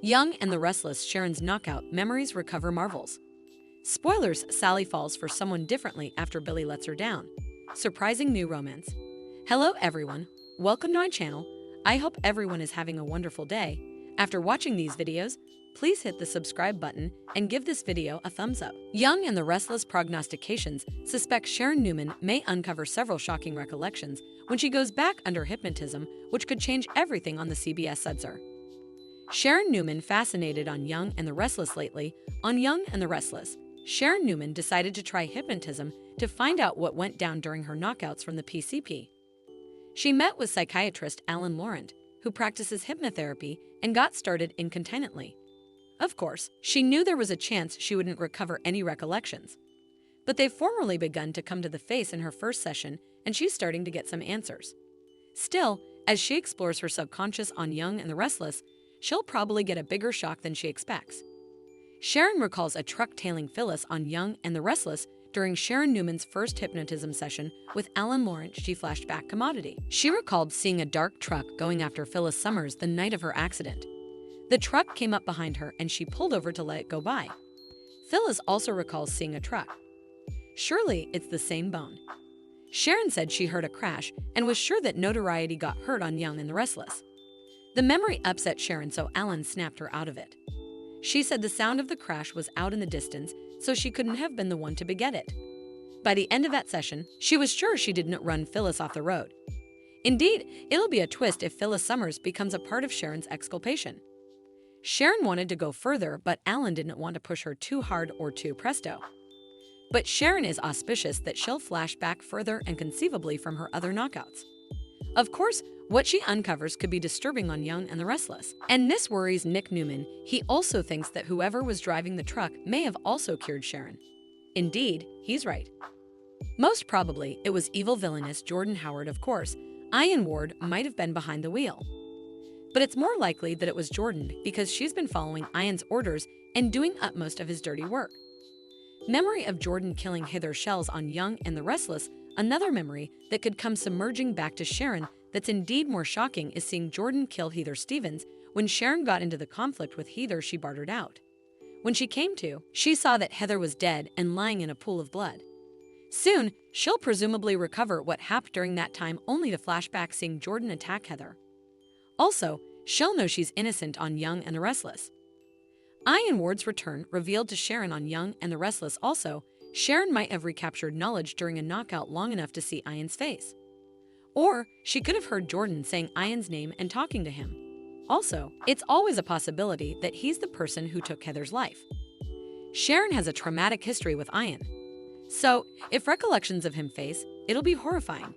Young and the Restless, Sharon's knockout, memories recover marvels. Spoilers, Sally falls for someone differently after Billy lets her down. Surprising new romance. Hello everyone, welcome to my channel. I hope everyone is having a wonderful day. After watching these videos, please hit the subscribe button and give this video a thumbs up. Young and the Restless prognostications suspect Sharon Newman may uncover several shocking recollections when she goes back under hypnotism, which could change everything on the CBS Sudser. Sharon Newman fascinated on Young and the Restless lately. On Young and the Restless, Sharon Newman decided to try hypnotism to find out what went down during her knockouts from the PCP. She met with psychiatrist Alan Laurent, who practices hypnotherapy, and got started incontinently. Of course, she knew there was a chance she wouldn't recover any recollections. But they've formally begun to come to the face in her first session, and she's starting to get some answers. Still, as she explores her subconscious on Young and the Restless, she'll probably get a bigger shock than she expects. Sharon recalls a truck tailing Phyllis on Young and the Restless during Sharon Newman's first hypnotism session with Alan Laurent. She flashed back commodity. She recalled seeing a dark truck going after Phyllis Summers the night of her accident. The truck came up behind her and she pulled over to let it go by. Phyllis also recalls seeing a truck. Surely it's the same bone. Sharon said she heard a crash and was sure that notoriety got hurt on Young and the Restless. The memory upset Sharon, so Alan snapped her out of it. She said the sound of the crash was out in the distance, so she couldn't have been the one to beget it. By the end of that session, she was sure she didn't run Phyllis off the road. Indeed, it'll be a twist if Phyllis Summers becomes a part of Sharon's exculpation. Sharon wanted to go further, but Alan didn't want to push her too hard or too presto. But Sharon is auspicious that she'll flash back further and conceivably from her other knockouts. Of course, what she uncovers could be disturbing on Young and the Restless. And this worries Nick Newman. He also thinks that whoever was driving the truck may have also cured Sharon. Indeed, he's right. Most probably, it was evil villainous Jordan Howard. Of course, Ian Ward might have been behind the wheel. But it's more likely that it was Jordan because she's been following Ian's orders and doing utmost of his dirty work. Memory of Jordan killing Heather Shells on Young and the Restless. Another memory that could come submerging back to Sharon that's indeed more shocking is seeing Jordan kill Heather Stevens. When Sharon got into the conflict with Heather, she bartered out. When she came to, she saw that Heather was dead and lying in a pool of blood. Soon, she'll presumably recover what happened during that time, only to flash back seeing Jordan attack Heather. Also, she'll know she's innocent on Young and the Restless. Ian Ward's return revealed to Sharon on Young and the Restless. Also, Sharon might have recaptured knowledge during a knockout long enough to see Ian's face. Or she could have heard Jordan saying Ian's name and talking to him. Also, it's always a possibility that he's the person who took Heather's life. Sharon has a traumatic history with Ian. So, if recollections of him face, it'll be horrifying.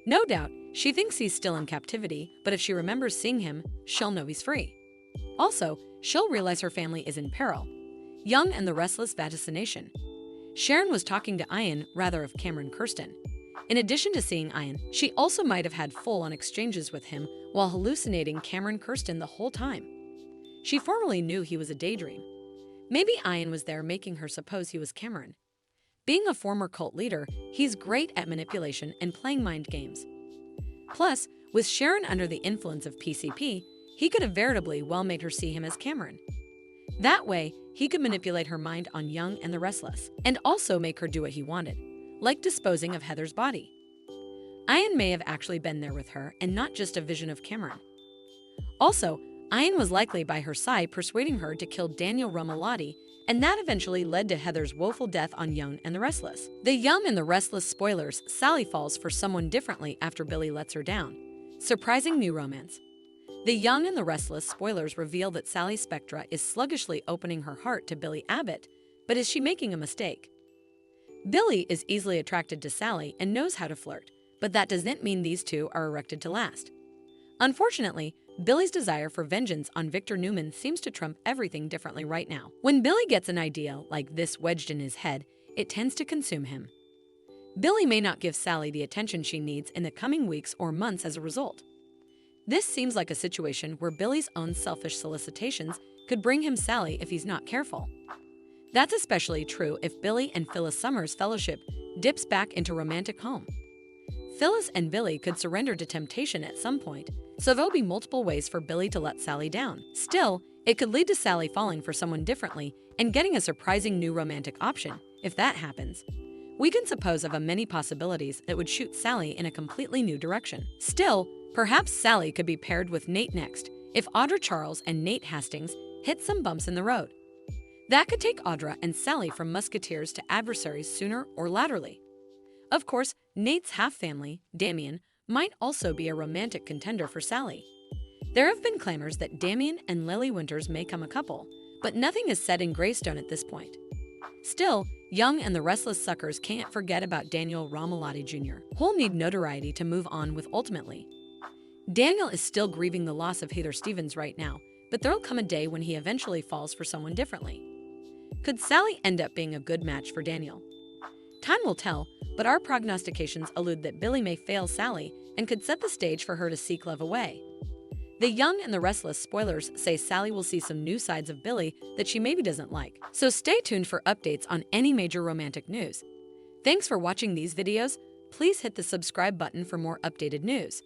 No doubt, she thinks he's still in captivity, but if she remembers seeing him, she'll know he's free. Also, she'll realize her family is in peril. Young and the Restless vaticination. Sharon was talking to Ian rather of Cameron Kirsten. In addition to seeing Ian, she also might have had full-on exchanges with him while hallucinating Cameron Kirsten the whole time. She formerly knew he was a daydream. Maybe Ian was there making her suppose he was Cameron. Being a former cult leader, he's great at manipulation and playing mind games. Plus, with Sharon under the influence of PCP, he could have veritably well made her see him as Cameron. That way, he could manipulate her mind on Young and the Restless, and also make her do what he wanted, like disposing of Heather's body. Ian may have actually been there with her and not just a vision of Cameron. Also, Ian was likely by her side persuading her to kill Daniel Romalotti, and that eventually led to Heather's woeful death on Young and the Restless. The Young and the Restless spoilers, Sally falls for someone differently after Billy lets her down. Surprising new romance. The Young and the Restless spoilers reveal that Sally Spectra is sluggishly opening her heart to Billy Abbott, but is she making a mistake? Billy is easily attracted to Sally and knows how to flirt, but that doesn't mean these two are erected to last. Unfortunately, Billy's desire for vengeance on Victor Newman seems to trump everything differently right now. When Billy gets an idea like this wedged in his head, it tends to consume him. Billy may not give Sally the attention she needs in the coming weeks or months as a result. This seems like a situation where Billy's own selfish solicitations could bring him Sally if he's not careful. That's especially true if Billy and Phyllis Summers' fellowship dips back into romantic home. Phyllis and Billy could surrender to temptation at some point, so there'll be multiple ways for Billy to let Sally down. Still, it could lead to Sally falling for someone differently and getting a surprising new romantic option. If that happens, we can suppose of many possibilities that would shoot Sally in a completely new direction. Still, perhaps Sally could be paired with Nate next, if Audra Charles and Nate Hastings hit some bumps in the road. That could take Audra and Sally from musketeers to adversaries sooner or laterally. Of course, Nate's half-family, Damien, might also be a romantic contender for Sally. There have been clamors that Damien and Lily Winters may come a couple, but nothing is set in Greystone at this point. Still, Young and the Restless suckers can't forget about Daniel Romalotti Jr., who'll need notoriety to move on with ultimately. Daniel is still grieving the loss of Heather Stevens right now, but there'll come a day when he eventually falls for someone differently. Could Sally end up being a good match for Daniel? Time will tell, but our prognostications allude that Billy may fail Sally and could set the stage for her to seek love away. The Young and the Restless spoilers say Sally will see some new sides of Billy that she maybe doesn't like, so stay tuned for updates on any major romantic news. Thanks for watching these videos. Please hit the subscribe button for more updated news.